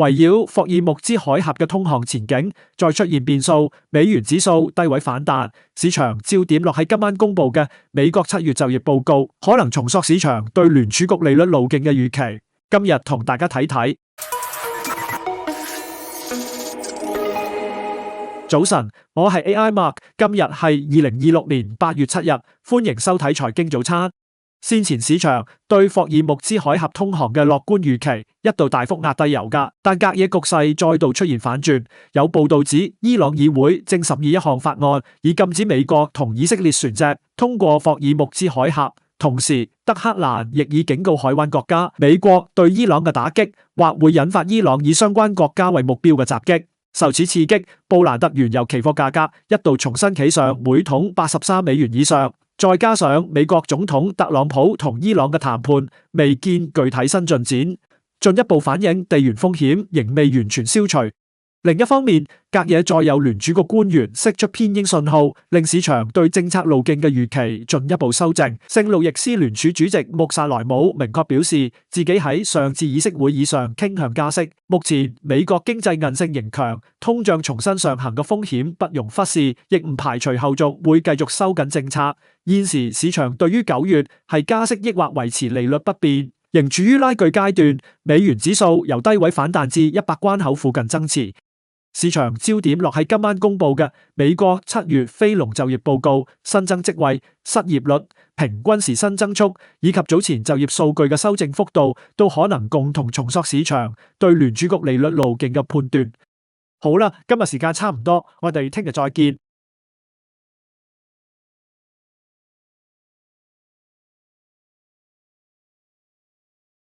圍繞霍爾木茲海峽嘅通航前景再出現變數，美元指數低位反彈，市場焦點落喺今晚公布嘅美國7月就業報告，可能重塑市場對聯儲局利率路徑嘅預期。今日同大家睇睇。早晨，我係 AI Mark， 今日係2026年8月7日，歡迎收睇財經早餐。先前市場對霍爾木茲海峽通航嘅樂觀預期一度大幅壓低油價，但隔夜局勢再度出現反轉。有報道指，伊朗議會正審議一項法案，以禁止美國同以色列船隻通過霍爾木茲海峽。同時，德黑蘭亦已警告海灣國家，美國對伊朗嘅打擊或會引發伊朗以相關國家為目標嘅襲擊。受此刺激，布蘭特原油期貨價格一度重新企上每桶83美元以上。再加上美國總統特朗普同伊朗嘅談判未見具體新進展，進一步反映地緣風險仍未完全消除。另一方面，隔夜再有聯儲局官員釋出偏鷹信號，令市場對政策路徑嘅預期進一步修正。聖路易斯聯儲主席穆薩萊姆明確表示，自己喺上次議息會議上傾向加息。目前美國經濟韌性仍強，通脹重新上行嘅風險不容忽視，亦唔排除後續會繼續收緊政策。現時市場對於9月係加息抑或維持利率不變，仍處於拉鋸階段。美元指數由低位反彈至100關口附近增持。市場焦點落喺今晚公布嘅美國7月非農就業報告、新增職位、失業率、平均時薪增速以及早前就業數據嘅修正幅度，都可能共同重塑市場對聯儲局利率路徑嘅判斷。好啦，今日時間差唔多，我哋聽日再見。